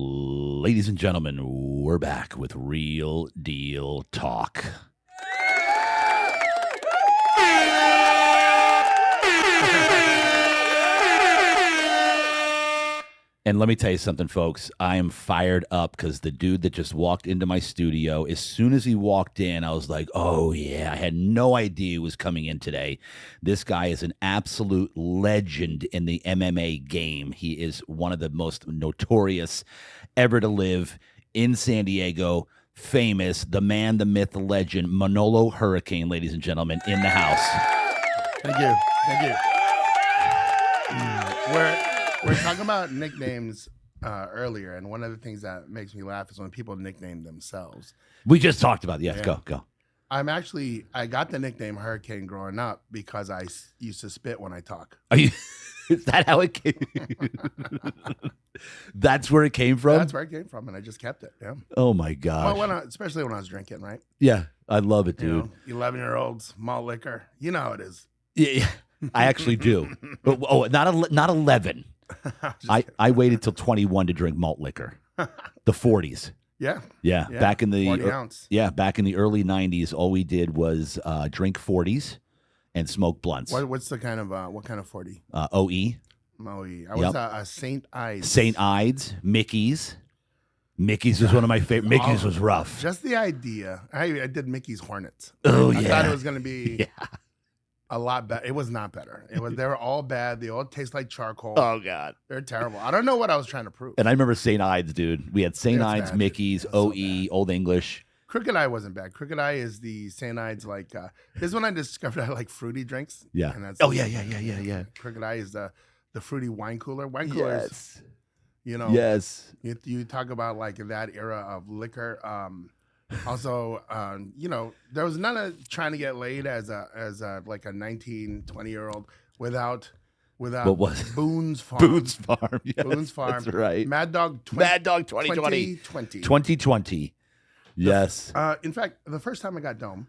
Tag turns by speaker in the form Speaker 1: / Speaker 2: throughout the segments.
Speaker 1: Ladies and gentlemen, we're back with Real Deal Talk. And let me tell you something, folks. I am fired up because the dude that just walked into my studio, as soon as he walked in, I was like, oh, yeah, I had no idea he was coming in today. This guy is an absolute legend in the MMA game. He is one of the most notorious ever to live in San Diego. Famous, the man, the myth, the legend, Manolo Hurricane, ladies and gentlemen, in the house.
Speaker 2: Thank you. Thank you. We're talking about nicknames earlier, and one of the things that makes me laugh is when people nickname themselves.
Speaker 1: We just talked about it. Yes,
Speaker 2: Yeah.
Speaker 1: go.
Speaker 2: I got the nickname Hurricane growing up because I used to spit when I talk.
Speaker 1: Are you? Is that how it came? That's where it came from?
Speaker 2: That's where it came from, and I just kept it. Yeah.
Speaker 1: Oh, my gosh.
Speaker 2: Well, especially when I was drinking, right?
Speaker 1: Yeah, I love it, dude.
Speaker 2: 11-year-olds, malt liquor. You know how it is.
Speaker 1: Yeah, I actually do. But, not 11. I waited till 21 to drink malt liquor. The 40s.
Speaker 2: Yeah.
Speaker 1: Yeah. Back in the
Speaker 2: 40 ounce.
Speaker 1: Yeah, back in the early 90s, all we did was drink 40s and smoke blunts.
Speaker 2: What's the kind of what kind of 40?
Speaker 1: OE.
Speaker 2: I was a St. Ides.
Speaker 1: St. Ides, Mickey's. Mickey's was one of my favorite. Mickey's was rough.
Speaker 2: Just the idea. I did Mickey's Hornets.
Speaker 1: Oh,
Speaker 2: I
Speaker 1: yeah.
Speaker 2: thought it was going to be a lot better. It was not better. They were all bad. They all taste like charcoal.
Speaker 1: Oh, God.
Speaker 2: They're terrible. I don't know what I was trying to prove.
Speaker 1: And I remember St. Ides, dude. We had St. Ides,
Speaker 2: bad.
Speaker 1: Mickey's,
Speaker 2: That's so
Speaker 1: OE, Old English.
Speaker 2: Crooked Eye wasn't bad. Crooked Eye is the St. Ides this is when I discovered I like fruity drinks.
Speaker 1: Yeah.
Speaker 2: And that's
Speaker 1: Yeah.
Speaker 2: Crooked Eye is the fruity wine cooler. Wine coolers.
Speaker 1: Yes.
Speaker 2: Yes. You talk about like that era of liquor. Also, there was none of trying to get laid as a like a 19, 20-year-old without
Speaker 1: What was
Speaker 2: Boone's Farm.
Speaker 1: Boone's Farm. Yes,
Speaker 2: Boone's Farm.
Speaker 1: That's right.
Speaker 2: Mad Dog
Speaker 1: 2020. 2020. Yes.
Speaker 2: In fact, the first time I got dome,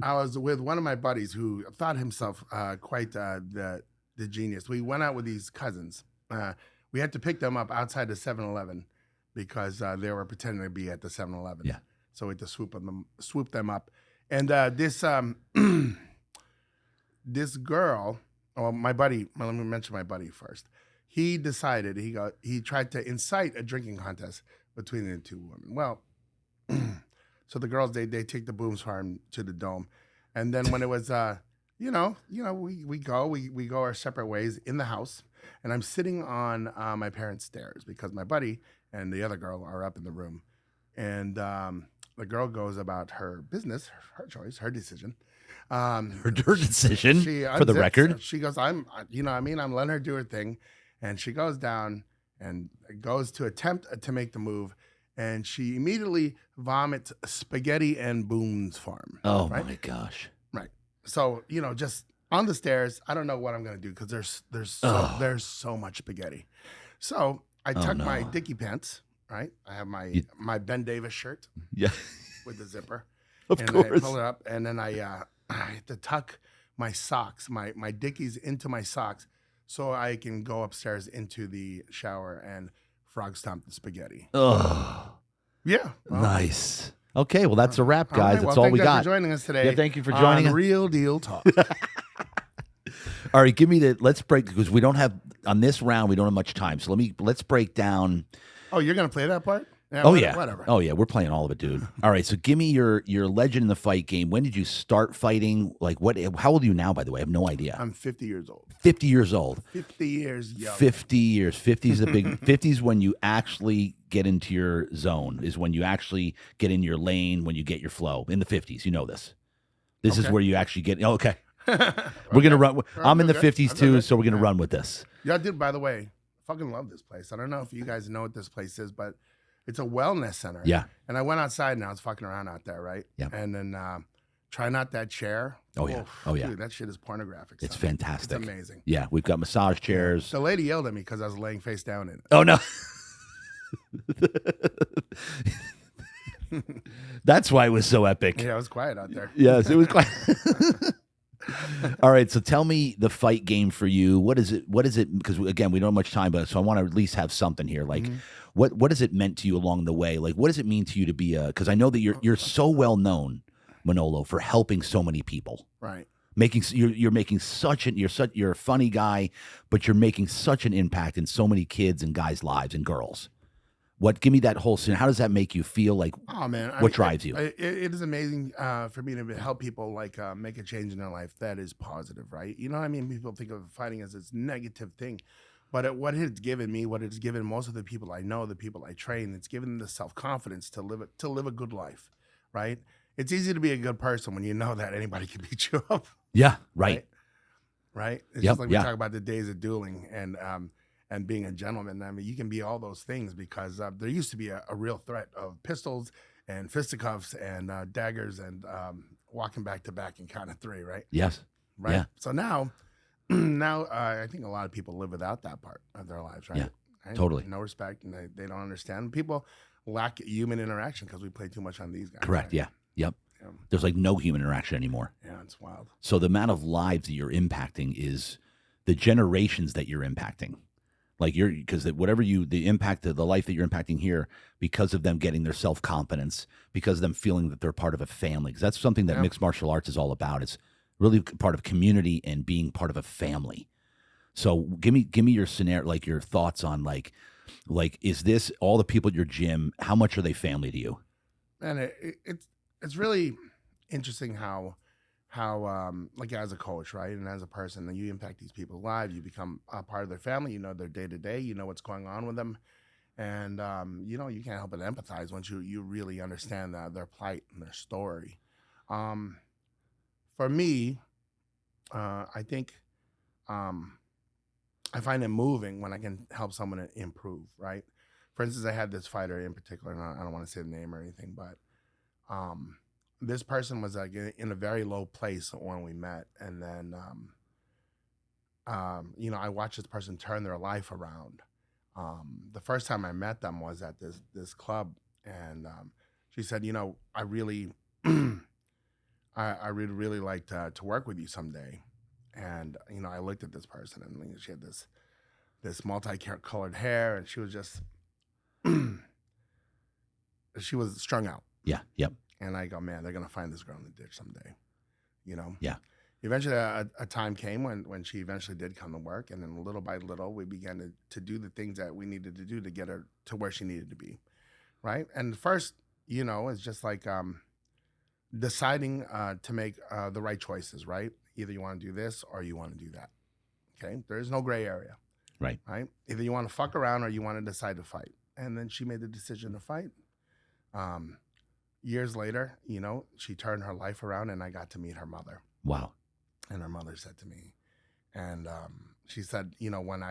Speaker 2: I was with one of my buddies who thought himself quite the genius. We went out with these cousins. We had to pick them up outside the 7-Eleven because they were pretending to be at the 7-Eleven.
Speaker 1: Yeah.
Speaker 2: So we had to swoop them up. And this girl, my buddy, let me mention my buddy first. He decided, he tried to incite a drinking contest between the two women. Well, so the girls, they take the Boone's Farm to the dome. And then when it was, we go our separate ways in the house. And I'm sitting on my parents' stairs because my buddy and the other girl are up in the room. And the girl goes about her business, her choice, her decision.
Speaker 1: Her decision, for the record.
Speaker 2: She goes, I'm letting her do her thing. And she goes down and goes to attempt to make the move. And she immediately vomits spaghetti and Boone's Farm.
Speaker 1: Oh,
Speaker 2: right?
Speaker 1: my gosh.
Speaker 2: Right. So, just on the stairs, I don't know what I'm going to do because there's so much spaghetti. So I tuck my Dickie pants, right? I have my Ben Davis shirt with the zipper.
Speaker 1: Of course.
Speaker 2: I pull it up, and then I have to tuck my socks, my Dickies into my socks so I can go upstairs into the shower and frog stomp the spaghetti.
Speaker 1: Oh.
Speaker 2: Yeah. Well,
Speaker 1: nice. Okay, well, that's a wrap, guys.
Speaker 2: Right,
Speaker 1: That's all we got.
Speaker 2: Thank you for joining us today.
Speaker 1: Yeah, thank you for joining us.
Speaker 2: Real Deal Talk.
Speaker 1: All right, let's break, because we don't have, on this round, we don't have much time. So let's break down.
Speaker 2: Oh, you're going to play that part?
Speaker 1: Yeah.
Speaker 2: Whatever.
Speaker 1: Oh, yeah. We're playing all of it, dude. All right. So give me your legend in the fight game. When did you start fighting? Like, how old are you now, by the way? I have no idea.
Speaker 2: I'm 50 years old.
Speaker 1: 50 years old.
Speaker 2: 50 years young.
Speaker 1: 50 years. 50 is the big, 50 is when you actually get into your zone, is when you actually get in your lane, when you get your flow. In the 50s. You know this. This is where you actually get, okay. We're going to run. I'm in the 50s too, so we're going to run with this.
Speaker 2: Yeah, dude, by the way, fucking love this place. I don't know if you guys know what this place is, but it's a wellness center.
Speaker 1: Yeah.
Speaker 2: And I went outside and I was fucking around out there, right?
Speaker 1: Yeah.
Speaker 2: And then try not that chair.
Speaker 1: Oh, yeah. Oh, yeah.
Speaker 2: Dude, that shit is pornographic.
Speaker 1: It's
Speaker 2: stuff.
Speaker 1: fantastic.
Speaker 2: It's amazing.
Speaker 1: Yeah. We've got massage chairs.
Speaker 2: The lady yelled at me because I was laying face down in it.
Speaker 1: Oh, no. That's why it was so epic.
Speaker 2: Yeah, it was quiet out there.
Speaker 1: Yes, it was quiet. All right, so tell me the fight game for you. What is it? What is it? Because again, we don't have much time, but so I want to at least have something here. Like, what has it meant to you along the way? Like, what does it mean to you to be a? Because I know that you're so well known, Manolo, for helping so many people.
Speaker 2: Right.
Speaker 1: You're making you're a funny guy, but you're making such an impact in so many kids and guys' lives and girls. Give me that whole scene. How does that make you feel? Like,
Speaker 2: oh man,
Speaker 1: what drives you?
Speaker 2: It is amazing for me to help people like make a change in their life that is positive, right? You know what I mean? People think of fighting as this negative thing, but what it's given me, what it's given most of the people I know, the people I train, it's given them the self-confidence to live a good life, right? It's easy to be a good person when you know that anybody can beat you up.
Speaker 1: Yeah, right.
Speaker 2: Right? It's just like we talk about the days of dueling and being a gentleman. I mean, you can be all those things because there used to be a real threat of pistols and fisticuffs and daggers and walking back to back in count of three, right?
Speaker 1: Yes.
Speaker 2: Right?
Speaker 1: Yeah.
Speaker 2: So now I think a lot of people live without that part of their lives, right?
Speaker 1: Yeah,
Speaker 2: right?
Speaker 1: totally.
Speaker 2: No respect, and they don't understand. People lack human interaction because we play too much on these guys.
Speaker 1: Correct,
Speaker 2: right?
Speaker 1: Yeah. Yep. There's like no human interaction anymor.
Speaker 2: Yeah, it's wild.
Speaker 1: So the amount of lives that you're impacting is the generations that you're impacting. Like because the impact of the life that you're impacting here, because of them getting their self-confidence, because of them feeling that they're part of a family. Because that's something that mixed martial arts is all about. It's really part of community and being part of a family. So give me your scenario, like your thoughts on like is this all the people at your gym? How much are they family to you?
Speaker 2: And it's really interesting how like as a coach, right, and as a person, you impact these people's lives. You become a part of their family. You know their day to day. You know what's going on with them, and you know you can't help but empathize once you really understand their plight and their story. For me, I think I find it moving when I can help someone improve. Right. For instance, I had this fighter in particular, and I don't want to say the name or anything, but this person was like in a very low place when we met, and then you know, I watched this person turn their life around. The first time I met them was at this club, and she said, you know, I really I really like to work with you someday. And you know, I looked at this person, and she had this multicolored hair, and she was just she was strung out.
Speaker 1: Yeah. Yep.
Speaker 2: And I go, man, they're gonna find this girl in the ditch someday, you know.
Speaker 1: Yeah.
Speaker 2: Eventually, a time came when she eventually did come to work, and then little by little, we began to do the things that we needed to do to get her to where she needed to be, right? And first, you know, it's just like deciding to make the right choices, right? Either you want to do this or you want to do that. Okay, there is no gray area,
Speaker 1: Right.
Speaker 2: right? Either you want to fuck around or you want to decide to fight. And then she made the decision to fight. Years later, you know, she turned her life around, and I got to meet her mother.
Speaker 1: Wow.
Speaker 2: And her mother said to me, and she said, you know, when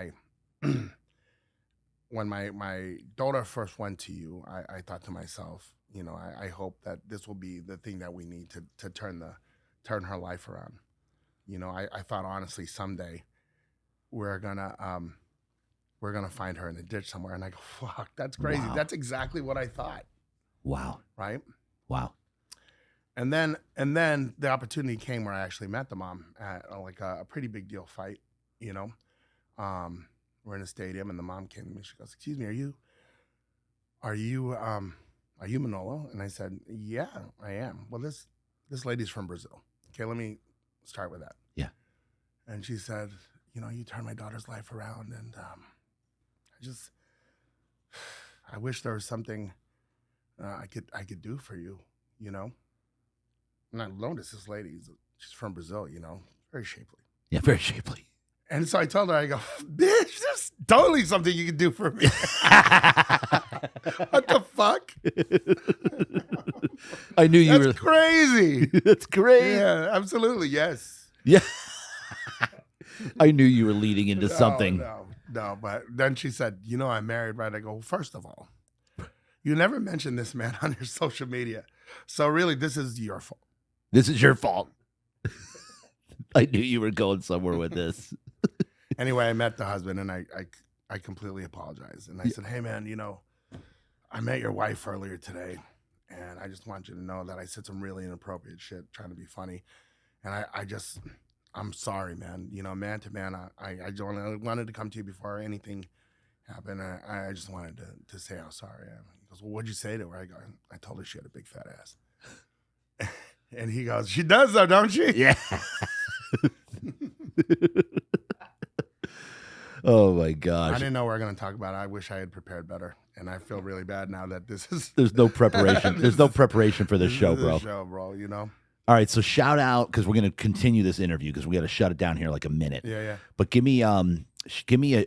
Speaker 2: when my daughter first went to you, I thought to myself, you know, I hope that this will be the thing that we need to turn her life around. You know, I thought honestly someday we're gonna find her in the ditch somewhere. And I go, fuck, that's crazy.
Speaker 1: Wow.
Speaker 2: That's exactly what I thought.
Speaker 1: Wow.
Speaker 2: Right.
Speaker 1: Wow.
Speaker 2: And then the opportunity came where I actually met the mom at like a pretty big deal fight, you know. We're in a stadium, and the mom came to me. She goes, excuse me, are you Manolo? And I said, yeah, I am. Well, this lady's from Brazil. Okay, let me start with that.
Speaker 1: Yeah.
Speaker 2: And she said, you know, you turned my daughter's life around, and I wish there was something I could do for you, you know. And I noticed this lady, she's from Brazil, you know, very shapely.
Speaker 1: Yeah, very shapely.
Speaker 2: And so I told her, I go, bitch, there's totally something you can do for me. What the fuck?
Speaker 1: I knew you were.
Speaker 2: That's crazy.
Speaker 1: That's great.
Speaker 2: Yeah, absolutely, yes.
Speaker 1: Yeah. I knew you were leading into something.
Speaker 2: No. But then she said, you know, I'm married, right? I go, well, first of all, you never mentioned this man on your social media. So really, this is your fault.
Speaker 1: This is your fault. I knew you were going somewhere with this.
Speaker 2: Anyway, I met the husband, and I completely apologized. And I said, hey, man, you know, I met your wife earlier today, and I just want you to know that I said some really inappropriate shit trying to be funny. And I'm sorry, man. Man to man, I wanted to come to you before anything happened. I just wanted to say how sorry I am. He goes, well, what'd you say to her? I told her she had a big fat ass. And he goes, she does though, don't she?
Speaker 1: Yeah. Oh my gosh.
Speaker 2: I didn't know we were going to talk about it. I wish I had prepared better. And I feel really bad now that this is.
Speaker 1: There's no preparation. There's no preparation for this show, bro. All right, so shout out, because we're going to continue this interview because we got to shut it down here like a minute.
Speaker 2: Yeah.
Speaker 1: But give me somebody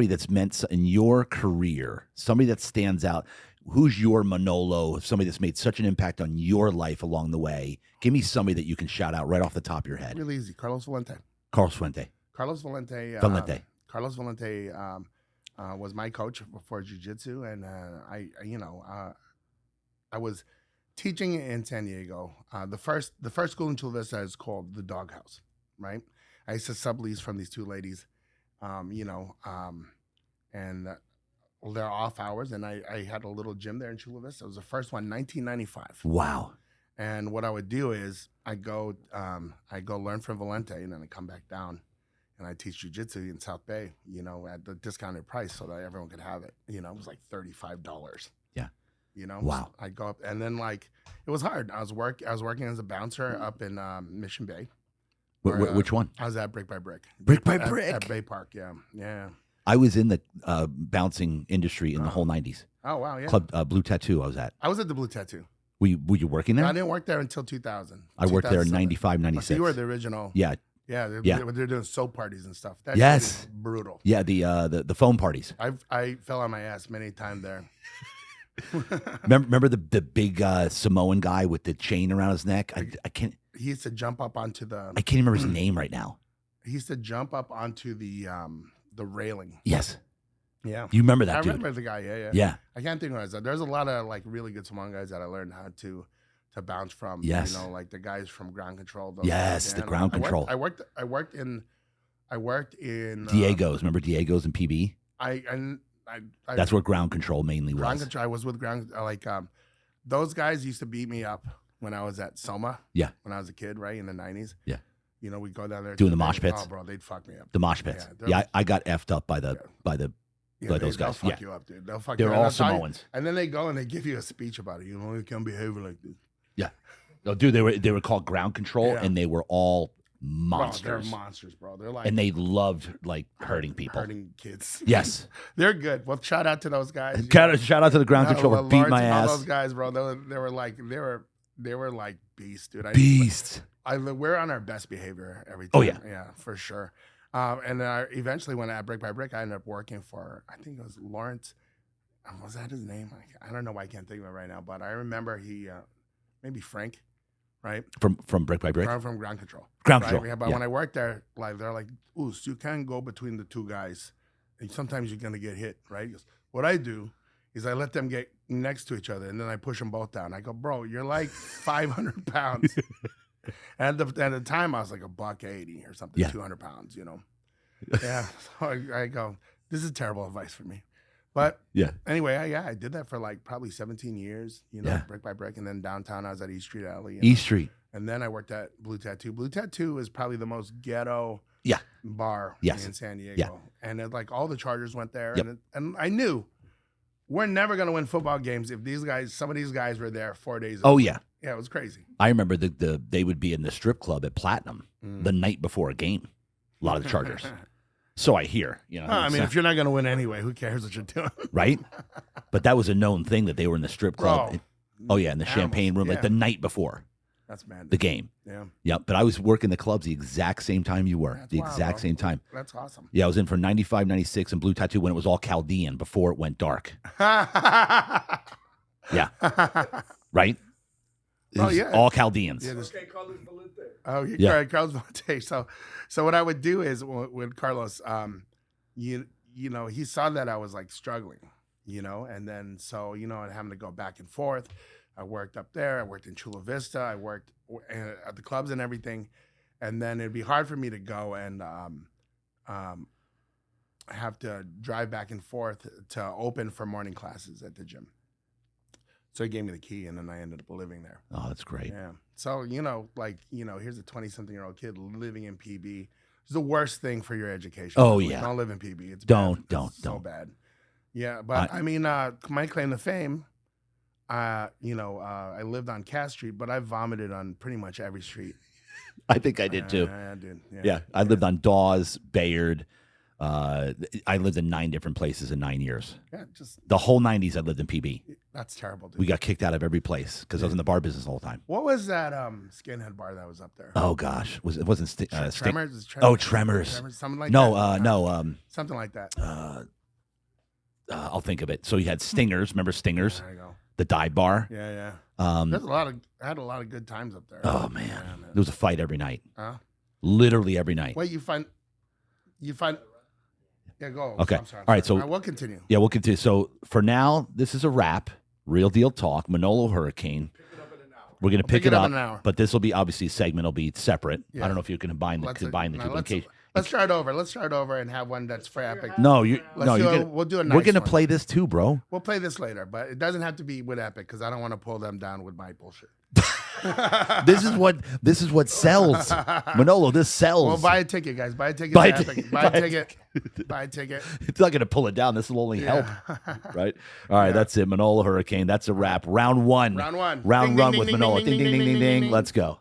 Speaker 1: that's meant in your career, somebody that stands out. Who's your Manolo? Somebody that's made such an impact on your life along the way. Give me somebody that you can shout out right off the top of your head.
Speaker 2: Really easy. Carlos Valente.
Speaker 1: Carlos Valente.
Speaker 2: Carlos Valente was my coach for jiu-jitsu, and I was teaching in San Diego. The first school in Chula Vista is called the Doghouse, right? I used to sublease from these two ladies, and they're off hours, and I had a little gym there in Chula Vista. It was the first one, 1995.
Speaker 1: Wow.
Speaker 2: And what I would do is I go learn from Valente, and then I come back down, and I teach jiu-jitsu in South Bay, at the discounted price so that everyone could have it. It was like $35.
Speaker 1: Yeah.
Speaker 2: Wow. I go up, and then it was hard. I was working as a bouncer up in Mission Bay.
Speaker 1: Which one?
Speaker 2: I was at Brick by Brick.
Speaker 1: Brick by Brick
Speaker 2: at Bay Park. Yeah.
Speaker 1: I was in the bouncing industry in the whole 90s.
Speaker 2: Oh wow, yeah.
Speaker 1: Club Blue Tattoo. I was at
Speaker 2: the Blue Tattoo.
Speaker 1: Were you working there?
Speaker 2: No, I didn't work there until 2000.
Speaker 1: I worked there in 95, 96.
Speaker 2: So you were the original.
Speaker 1: Yeah.
Speaker 2: Yeah, they're doing soap parties and stuff. That
Speaker 1: yes.
Speaker 2: Shit is brutal.
Speaker 1: Yeah, the foam parties.
Speaker 2: I fell on my ass many times there.
Speaker 1: remember the big Samoan guy with the chain around his neck? I can't.
Speaker 2: He used to jump up onto the.
Speaker 1: I can't remember his name right now.
Speaker 2: He used to jump up onto the railing.
Speaker 1: Yes.
Speaker 2: Yeah.
Speaker 1: You remember that dude?
Speaker 2: I remember the guy. Yeah. I can't think of it. There's a lot of really good Samoan guys that I learned how to bounce from.
Speaker 1: Yes.
Speaker 2: Like the guys from ground control.
Speaker 1: Yes, the ground control.
Speaker 2: I worked in
Speaker 1: Diego's. Remember Diego's and PB? That's where ground control mainly was.
Speaker 2: Ground control. I was with ground those guys used to beat me up when I was at Soma.
Speaker 1: Yeah.
Speaker 2: When I was a kid, right in the 90s.
Speaker 1: Yeah.
Speaker 2: We go down there
Speaker 1: doing the mosh pits.
Speaker 2: Oh, bro, they'd fuck me up.
Speaker 1: The mosh pits. Yeah, I got effed up by those guys.
Speaker 2: They'll fuck you up, dude. They'll fuck
Speaker 1: They're
Speaker 2: you
Speaker 1: all
Speaker 2: up.
Speaker 1: Samoans.
Speaker 2: And then they go and they give you a speech about it. You can't behave like this.
Speaker 1: Yeah. No, dude, they were called ground control, and they were all monsters.
Speaker 2: Bro, they're monsters, bro. They're
Speaker 1: and they loved hurting people,
Speaker 2: hurting kids.
Speaker 1: Yes,
Speaker 2: they're good. Well, shout out to those guys.
Speaker 1: Shout out to the ground control for beating my ass.
Speaker 2: All those guys, bro. They were like beasts, dude.
Speaker 1: Beasts.
Speaker 2: We're on our best behavior every time.
Speaker 1: Oh yeah,
Speaker 2: yeah, for sure. And then eventually, when at Brick by Brick, I ended up working for, I think it was Lawrence. Was that his name? I don't know why I can't think of it right now, but I remember he, maybe Frank, right?
Speaker 1: From Brick by Brick?
Speaker 2: From ground control.
Speaker 1: Ground control.
Speaker 2: Yeah, but when I worked there, they're like, ooh, so you can't go between the two guys. And sometimes you're going to get hit, right? He goes, what I do is I let them get next to each other, and then I push them both down. I go, bro, you're like 500 pounds. And at the time, I was like $180 or something, 200 pounds, Yeah. So I go, this is terrible advice for me. But anyway, I did that for probably 17 years, Brick by Brick. And then downtown, I was at East Street Alley.
Speaker 1: East Street.
Speaker 2: And then I worked at Blue Tattoo. Blue Tattoo is probably the most ghetto bar in San Diego. Yeah. And all the Chargers went there.
Speaker 1: Yep.
Speaker 2: And I knew we're never going to win football games if some of these guys were there 4 days
Speaker 1: a week. Yeah.
Speaker 2: Yeah, it was crazy.
Speaker 1: I remember they would be in the strip club at Platinum the night before a game. A lot of the Chargers. So I hear,
Speaker 2: I mean, if you're not going to win anyway, who cares what you're doing?
Speaker 1: Right? But that was a known thing that they were in the strip club.
Speaker 2: Bro,
Speaker 1: in the champagne room, the night before.
Speaker 2: That's mad.
Speaker 1: The game.
Speaker 2: Yeah.
Speaker 1: Yep. But I was working the clubs the exact same time you were. Exact same time.
Speaker 2: That's awesome.
Speaker 1: Yeah, I was in for 95, 96 and Blue Tattoo when it was all Chaldean before it went dark. Yeah. Right? All Chaldeans.
Speaker 2: Yeah,
Speaker 3: Carlos Valente.
Speaker 2: Oh, you're right, Carlos Valente. So what I would do is with Carlos, he saw that I was struggling, and then I'd having to go back and forth. I worked up there. I worked in Chula Vista. I worked at the clubs and everything, and then it'd be hard for me to go and have to drive back and forth to open for morning classes at the gym. So he gave me the key, and then I ended up living there.
Speaker 1: Oh, that's great.
Speaker 2: Yeah. So, here's a 20-something-year-old kid living in PB. It's the worst thing for your education.
Speaker 1: Oh, yeah.
Speaker 2: Don't live in PB. It's
Speaker 1: Don't.
Speaker 2: so bad. Yeah, but my claim to fame, I lived on Cass Street, but I vomited on pretty much every street.
Speaker 1: I think I did too.
Speaker 2: I did.
Speaker 1: Yeah, I lived on Dawes, Bayard. I lived in 9 different places in 9 years.
Speaker 2: Yeah,
Speaker 1: the whole 90s I lived in PB.
Speaker 2: That's terrible, dude.
Speaker 1: We got kicked out of every place because I was in the bar business the whole time.
Speaker 2: What was that skinhead bar that was up there?
Speaker 1: Oh gosh, it wasn't
Speaker 2: Tremors?
Speaker 1: Tremors.
Speaker 2: Something like
Speaker 1: no,
Speaker 2: that.
Speaker 1: no.
Speaker 2: Something like that.
Speaker 1: I'll think of it. So you had Stingers. Remember Stingers?
Speaker 2: There you go.
Speaker 1: The dive bar.
Speaker 2: Yeah.
Speaker 1: I
Speaker 2: had a lot of good times up there.
Speaker 1: Oh man, there was a fight every night.
Speaker 2: Huh?
Speaker 1: Literally every night.
Speaker 2: Wait, you find. Yeah, go.
Speaker 1: Okay.
Speaker 2: I'm sorry.
Speaker 1: All right. So
Speaker 2: we'll continue.
Speaker 1: Yeah, we'll continue. So for now, this is a wrap. Real deal talk. Manolo Hurricane.
Speaker 2: Pick it up in an hour.
Speaker 1: We're gonna pick it up
Speaker 2: in an hour.
Speaker 1: but this will be obviously a segment. Will be separate.
Speaker 2: Yeah.
Speaker 1: I don't know if you can combine the two.
Speaker 2: Let's start over. Let's start over and have one that's for Epic.
Speaker 1: No,
Speaker 2: we'll do a nice
Speaker 1: we're gonna
Speaker 2: one.
Speaker 1: play this too, bro.
Speaker 2: We'll play this later, but it doesn't have to be with Epic because I don't want to pull them down with my bullshit.
Speaker 1: This is what sells. Manolo, this sells.
Speaker 2: Well, buy a ticket, guys. Buy a ticket.
Speaker 1: Buy
Speaker 2: to
Speaker 1: a
Speaker 2: Epic.
Speaker 1: ticket.
Speaker 2: Buy a ticket. Buy a ticket.
Speaker 1: It's not gonna pull it down. This will only help. Right? All right, that's it. Manolo Hurricane. That's a wrap. Round one.
Speaker 2: Round one.
Speaker 1: Round
Speaker 2: Ding,
Speaker 1: one
Speaker 2: ding,
Speaker 1: with
Speaker 2: ding,
Speaker 1: Manolo.
Speaker 2: ding,
Speaker 1: Ding, ding, ding, ding, ding. Let's go.